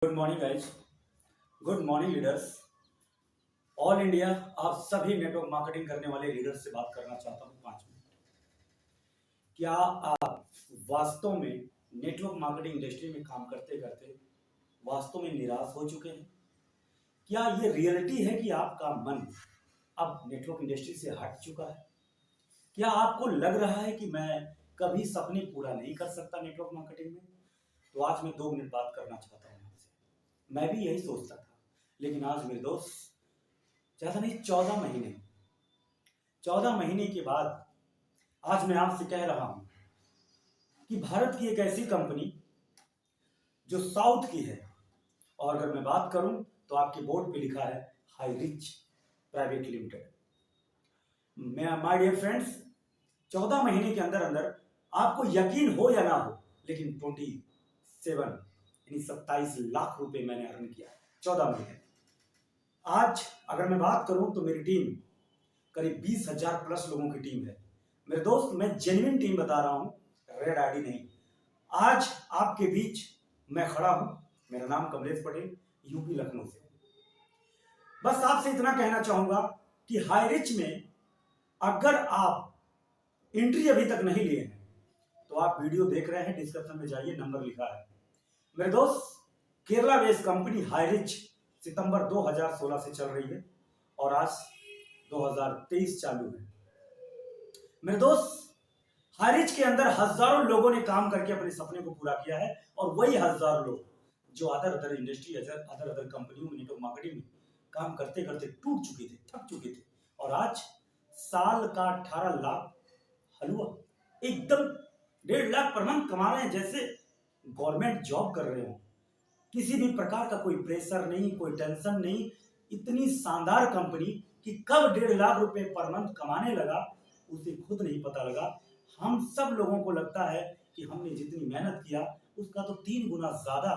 Good morning guys. Good morning leaders. All India आप सभी network marketing करने वाले लीडर्स से बात करना चाहता हूँ 5 मिनट। क्या आप वास्तव में नेटवर्क मार्केटिंग इंडस्ट्री में काम करते करते वास्तव में निराश हो चुके हैं? क्या ये रियलिटी है कि आपका मन अब नेटवर्क इंडस्ट्री से हट चुका है? क्या आपको लग रहा है कि मैं कभी सपने पूरा नहीं कर सकता नेटवर्क मार्केटिंग में? तो आज मैं 2 मिनट बात करना चाहता हूँ आपसे। मैं भी यही सोचता था, लेकिन आज मेरे दोस्त ज्यादा नहीं 14 महीने के बाद आज मैं आपसे कह रहा हूं कि भारत की एक ऐसी कंपनी जो साउथ की है, और अगर मैं बात करूं तो आपके बोर्ड पे लिखा है High Rich Private Limited. My dear friends, 14 महीने के अंदर अंदर आपको यकीन हो या ना हो, लेकिन 27 लाख रुपए मैंने अर्न किया 14 महीने। आज अगर मैं बात करूं तो मेरी टीम करीब 20,000 प्लस लोगों की टीम है। मेरे दोस्त, मैं जेन्युइन टीम बता रहा हूं, रेड आईडी नहीं। आज आपके बीच मैं खड़ा हूं। मेरा नाम कमलेश पटेल, यूपी लखनऊ से। बस आपसे इतना कहना चाहूंगा कि हाई रिच में अगर आप एंट्री अभी तक नहीं लिए हैं तो आप वीडियो देख रहे हैं, डिस्क्रिप्शन में जाइए, नंबर लिखा है। मेरे दोस्त, Kerala based company Highrich सितंबर 2016 से चल रही है और आज 2023 चालू है। मेरे दोस्त, हारिज के अंदर हजारों लोगों ने काम करके अपने सपने को पूरा किया है, और वही हजारों लोग जो अदर इंडस्ट्री अदर कंपनियों में नेटवर्क मार्केटिंग में काम करते करते टूट चुके थे, थक चुके थे, और आज साल का 18 लाख हलवा, एकदम 1.5 लाख पर मंथ कमा रहे हैं, जैसे गवर्नमेंट जॉब कर रहे हो। किसी भी प्रकार का कोई प्रेशर नहीं, कोई टेंशन नहीं। इतनी शानदार कंपनी कि कब 1.5 लाख रुपए पर मंथ कमाने लगा उसे खुद नहीं पता लगा। हम सब लोगों को लगता है कि हमने जितनी मेहनत किया उसका तो 3 गुना ज्यादा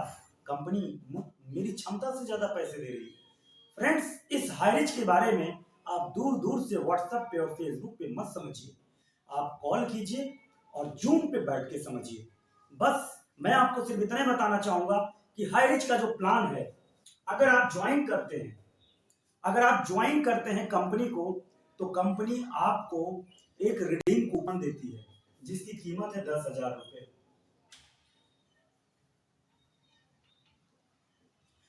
कंपनी मेरी क्षमता से ज्यादा पैसे दे रही है। फ्रेंड्स, इस हाइरिच के बारे में आप दूर दूर से व्हाट्सएप पे और फेसबुक पे मत समझिए। आप कॉल कीजिए और जूम पे बैठ के समझिए। बस मैं आपको सिर्फ इतना बताना चाहूंगा कि हाइरिच का जो प्लान है, अगर आप ज्वाइन करते हैं कंपनी को, तो कंपनी आपको एक रिडीम कूपन देती है जिसकी कीमत है 10,000 रुपए।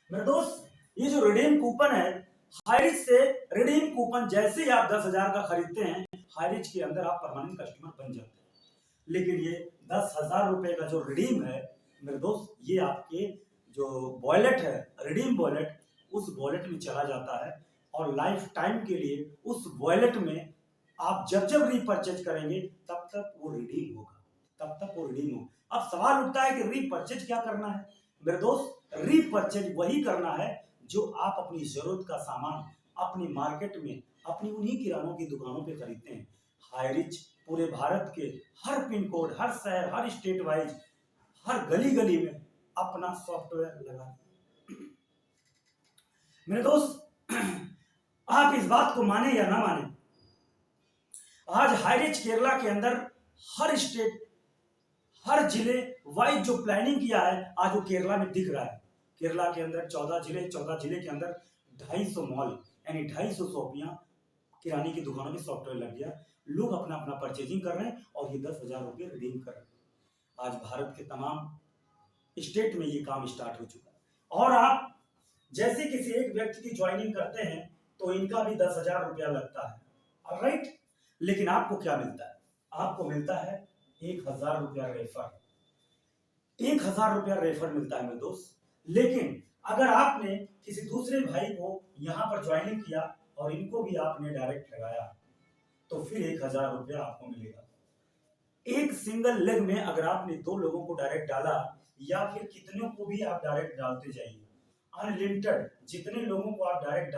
मेरे दोस्त, ये जो रिडीम कूपन है, हाइरिच से रिडीम कूपन जैसे ही आप 10,000 का खरीदते हैं, हाइरिच के अंदर आप परमानेंट कस्टमर बन जाते हैं। लेकिन ये 10,000 रुपए का जो रिडीम है मेरे दोस्त, ये आपके जो वॉलेट है, रिडीम वॉलेट, उस वॉलेट में चला जाता है, और लाइफ टाइम के लिए उस वॉलेट में आप जब जब रीपरचेज करेंगे तब तक वो रिडीम होगा। अब सवाल उठता है कि रीपरचेज क्या करना है? मेरे दोस्त, रीपरचेज वही करना है जो आप अपनी जरूरत का सामान अपनी मार्केट में, अपनी उन्हीं किरानों की दुकानों पे खरीदते हैं। हाइरिच पूरे भारत के हर पिन कोड, हर शहर, हर स्टेट वाइज, हर गली गली में अपना सॉफ्टवेयर लगा। मेरे दोस्त, आप इस बात को माने या ना माने, आज हाइरिच केरला के अंदर हर स्टेट, हर जिले वाइज जो प्लानिंग किया है, आज वो केरला में दिख रहा है। केरला के अंदर 14 जिले के अंदर 250 मॉल, यानी 250 शॉपियां, किराने की दुकानों में सॉफ्टवेयर लग गया। लोग अपना अपना परचेजिंग कर रहे हैं और ये 10,000 रुपये रिडीम कर रहे हैं। आज भारत के तमाम स्टेट में ये काम स्टार्ट हो चुका है, और आप जैसे किसी एक व्यक्ति की ज्वाइनिंग करते हैं तो इनका भी 10,000 रुपया लगता है, ऑलराइट। लेकिन आपको क्या मिलता है? आपको मिलता है 1,000 रुपया रेफर। 1,000 रुपया रेफर मिलता है मेरे दोस्त। लेकिन अगर आपने किसी दूसरे भाई को यहां पर ज्वाइनिंग किया और इनको भी आपने डायरेक्ट लगाया, तो फिर 1,000 रुपया आपको मिलेगा। एक सिंगल लेग में अगर आपने 2 लोगों को डायरेक्ट डाला, या फिर कितनों को भी आप डायरेक्ट डालते जाइए, अनलिमिटेड जितने लोगों को आप डायरेक्ट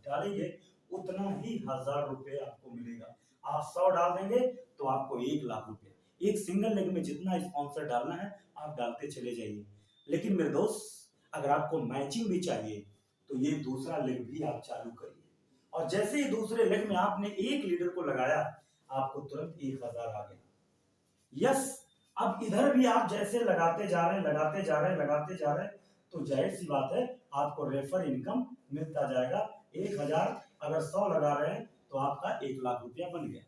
डालेंगे उतना ही 1,000 रुपये आपको मिलेगा। आप 100 डाल देंगे तो आपको 1 लाख रुपए। एक सिंगल लेग में जितना स्पॉन्सर डालना है आप डालते चले जाइए। लेकिन मेरे दोस्त, अगर आपको मैचिंग भी चाहिए तो ये दूसरा लेग भी आप चालू करिए, और जैसे ही दूसरे लेग में आपने एक लीडर को लगाया, आपको तुरंत 1,000 आ गया। यस, अब इधर भी आप जैसे लगाते जा रहे हैं, तो जाहिर सी बात है आपको रेफर इनकम मिलता जाएगा। 1000 अगर 100 लगा रहे हैं तो आपका 1 लाख रुपया बन गया।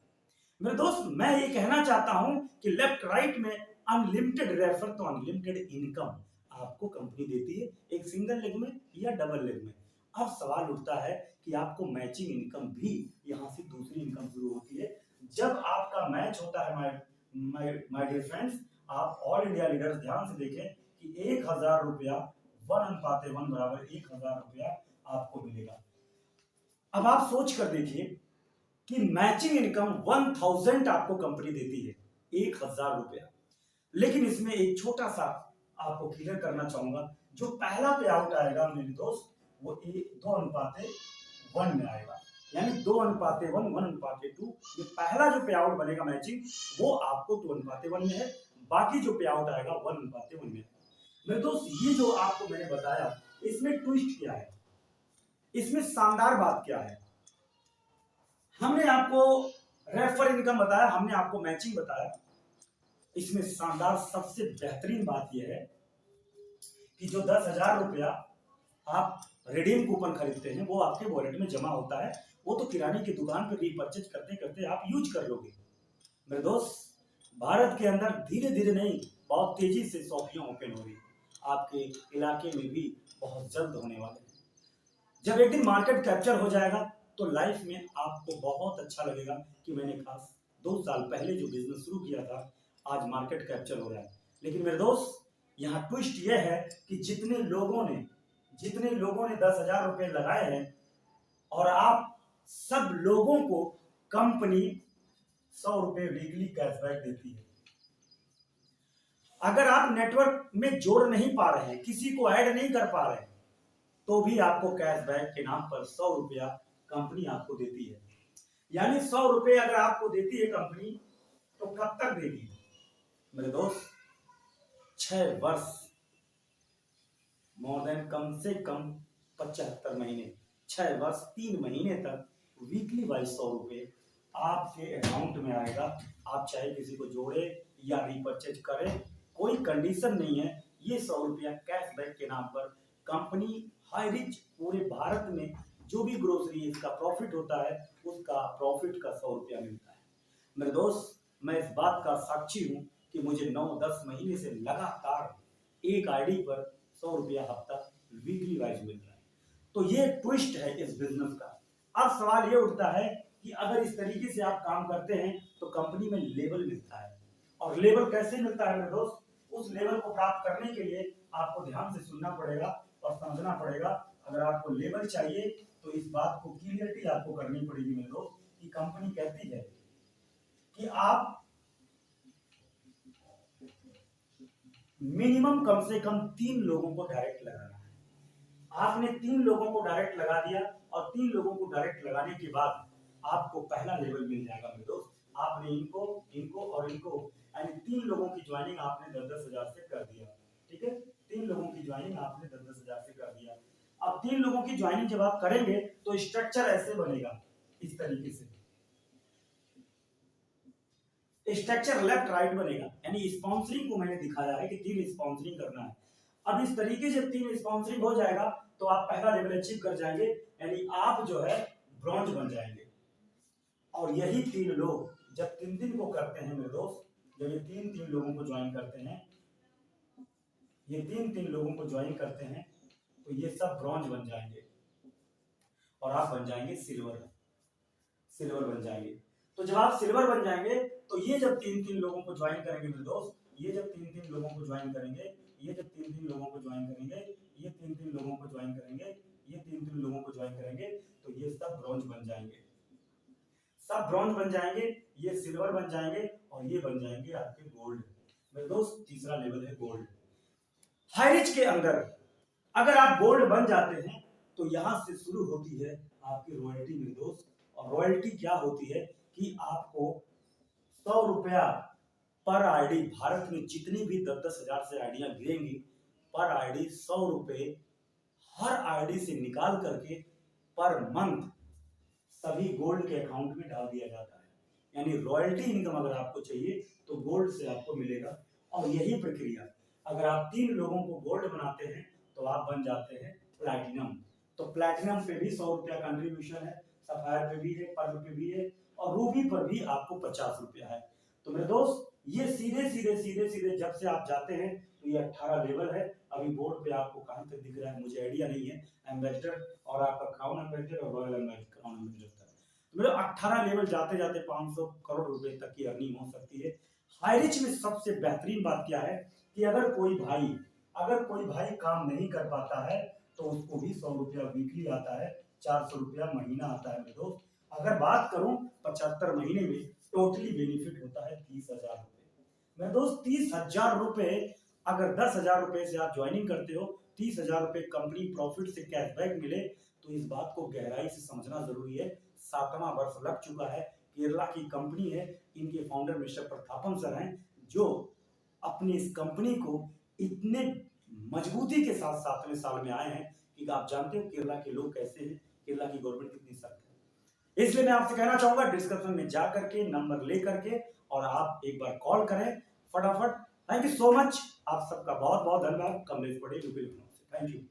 मेरे दोस्त मैं ये कहना चाहता हूं कि लेफ्ट राइट में अनलिमिटेड रेफर तो अनलिमिटेड इनकम आपको कंपनी देती है, एक सिंगल लेग में या डबल लेग में। अब सवाल उठता है कि आपको मैचिंग इनकम भी यहाँ से दूसरी इनकम शुरू होती है जब आपका मैच होता है। माय डियर फ्रेंड्स, आप ऑल इंडिया लीडर्स ध्यान से देखें कि 1000 रुपया 1:1 बराबर 1000 रुपया आपको मिलेगा। अब आप सोच कर देखिए कि मैचिंग इनकम 1000 आपको कंपनी देती है, 1000 रुपया। लेकिन इसमें एक छोटा सा आपको क्लियर करना चाहूंगा, जो पहला पे आउट आएगा मेरे दोस्त वो 2:1 में आएगा, यानी 2:1 1:2। ये पहला जो पे आउट बनेगा मैचिंग वो आपको 2:1 में है, बाकी जो पे आउट आएगा 1:1 में। मेरे दोस्त ये जो आपको मैंने बताया इसमें ट्विस्ट क्या है, इसमें शानदार बात क्या है। हमने आपको रेफर इनकम बताया, हमने आपको मैचिंग बताया। इसमें शानदार सबसे बेहतरीन बात यह है कि जो 10,000 रुपया आप रिडीम कूपन खरीदते हैं वो आपके वॉलेट में जमा होता है, वो तो किराने की दुकान पर रीपर्चेज करते करते आप यूज कर लोगे। मेरे दोस्त भारत के अंदर धीरे धीरे नहीं, बहुत तेजी से शॉपियां ओपन हो रही है, आपके इलाके में भी बहुत जल्द होने वाले हैं। जब एक दिन मार्केट कैप्चर हो जाएगा तो लाइफ में आपको बहुत अच्छा लगेगा कि मैंने खास 2 साल पहले जो बिजनेस शुरू किया था आज मार्केट कैप्चर हो रहा है। लेकिन मेरे दोस्त यहाँ ट्विस्ट ये है कि जितने लोगों ने 10,000 रुपए लगाए हैं और आप सब लोगों को कंपनी 100 रुपए वीकली कैशबैक देती है। अगर आप नेटवर्क में जोड़ नहीं पा रहे हैं, किसी को ऐड नहीं कर पा रहे हैं, तो भी आपको कैशबैक के नाम पर 100 रुपया कंपनी आपको देती है। यानी 100 रुपए अगर आपको देती है कंपनी तो कब तक देगी मेरे दोस्त? 6 वर्ष, मोर देन कम से कम 75 महीने, 6 वर्ष 3 महीने तक वीकली वाइज 100 रुपए आपके अकाउंट में आएगा। आप चाहे किसी को जोड़े या रीपर्चेज करें, कोई कंडीशन नहीं है। ये 100 रुपया कैशबैक के नाम पर कंपनी हाई रिच पूरे भारत में जो भी ग्रोसरी इसका प्रॉफिट होता है उसका प्रॉफिट का 100 रुपया मिलता है। मेरे दोस्त मैं इस बात का साक्षी हूं कि मुझे 9-10 महीने से लगातार एक आईडी पर 100 रुपया हफ्ता वीकली वाइज मिल रहा है। तो ये ट्विस्ट है इस बिजनेस का। अब सवाल ये उठता है कि अगर इस तरीके से आप काम करते हैं तो कंपनी में लेवल मिलता है, और लेवल कैसे मिलता है मेरे दोस्त? उस लेवल को प्राप्त करने के लिए आपको ध्यान से सुनना पड़ेगा और समझना पड़ेगा। अगर आपको लेवल चाहिए तो इस बात को क्लियरिटी आपको करनी पड़ेगी मेरे दोस्त कि कंपनी कहती है कि आप मिनिमम कम से कम 3 लोगों को डायरेक्ट लगाना है। आपने 3 लोगों को डायरेक्ट लगा दिया और 3 लोगों को डायरेक्ट लगाने के बाद आपको पहला लेवल मिल जाएगा मेरे दोस्त। आपने इनको इनको और इनको यानी 3 लोगों की ज्वाइनिंग आपने 10-10 हजार से कर दिया, ठीक है? 3 लोगों की ज्वाइनिंग आपने 10-10 हजार से कर दिया। अब 3 लोगों की ज्वाइनिंग जब आप करेंगे तो स्ट्रक्चर ऐसे बनेगा, इस तरीके से स्ट्रक्चर लेफ्ट राइट बनेगा। यानी स्पॉन्सरिंग को मैंने दिखाया है कि 3 स्पॉन्सरिंग करना है। अब इस तरीके से 3 स्पॉन्सरिंग हो जाएगा तो आप पहला लेवल अचीव कर जाएंगे, यानी आप जो है ब्रॉन्ज बन जाएंगे। और यही 3 लोग जब 3 दिन को करते हैं मेरे दोस्त, जब ये 3 लोगों को ज्वाइन करते हैं, ये 3 लोगों को ज्वाइन करते हैं तो ये सब ब्रॉन्ज बन जाएंगे और आप बन जाएंगे सिल्वर बन जाएंगे। तो जब आप सिल्वर बन जाएंगे तो ये जब 3 लोगों को ज्वाइन करेंगे मेरे दोस्त, ये जब 3 लोगों को ज्वाइन करेंगे, ये जब 3 लोगों को ज्वाइन करेंगे, ये 3 लोगों को ज्वाइन करेंगे, ये 3 लोगों को ज्वाइन करेंगे, तो ये सब ब्रॉन्ज बन जाएंगे, सब ब्रॉन्ज बन जाएंगे, ये सिल्वर बन जाएंगे और ये बन जाएंगे आपके गोल्ड। मेरे दोस्त तीसरा लेवल है गोल्ड। हाई रिच के अंदर अगर आप गोल्ड बन जाते हैं तो यहां से शुरू होती है आपकी रॉयल्टी मेरे दोस्त। और रॉयल्टी क्या होती है कि आपको 100 रुपया पर आईडी, भारत में जितनी भी 10-10 हजार से आईडियां गिरेंगी, पर आईडी 100 रुपए हर आईडी से निकाल करके पर मंथ सभी गोल्ड के अकाउंट में डाल दिया जाता है। यानी रॉयल्टी इनकम अगर आपको चाहिए तो गोल्ड से आपको मिलेगा। और यही प्रक्रिया अगर आप 3 लोगों को गोल्ड बनाते हैं तो आप बन जाते हैं प्लैटिनम। तो प्लैटिनम पे भी 100 रुपया कंट्रीब्यूशन है, सफायर पे भी है, पर्ल पे भी है और रूबी पर भी आपको 50 रुपया है। तो मेरे दोस्त ये सीधे सीधे सीधे सीधे जब से आप जाते हैं तो ये 18 लेवल है। अभी बोर्ड पे आपको कहां तक दिख रहा है मुझे आइडिया नहीं है। एम्बेसडर और आपका क्राउन एम्बेसडर और रॉयल एम्बेसडर क्राउन एम्बेसडर तक तो मेरे 18 लेवल जाते जाते 500 करोड़ रुपए तक की अर्निंग हो सकती है। हाई रिच में सबसे बेहतरीन बात क्या है कि अगर कोई भाई काम नहीं कर पाता है तो उसको भी 100 रुपया वीकली आता है, 400 रुपया महीना आता है मेरे दोस्त। अगर बात करूं 75 महीने में टोटली बेनिफिट होता है 30,000 रुपए। मेरे दोस्त 30,000 रुपए अगर 10,000 रुपए से आप ज्वाइनिंग करते हो, 30,000 रुपए कंपनी प्रॉफिट से कैशबैक मिले तो इस बात को गहराई से समझना जरूरी है। 7वां वर्ष लग चुका है, केरला की कंपनी है, इनके फाउंडर मिस्टर प्रतापम सर हैं जो अपनी इस कंपनी को इतने मजबूती के साथ 7वें साल में आए हैं कि आप जानते हो केरला के लोग कैसे हैं, केरला की गवर्नमेंट कितनी सख्त है। इसलिए मैं आपसे कहना चाहूंगा डिस्क्रिप्शन में जा करके नंबर ले करके और आप एक बार कॉल करें फटाफट। थैंक यू सो मच, आप सबका बहुत बहुत धन्यवाद। कमलेश पटेल, यूपी लखनऊ से। Thank you.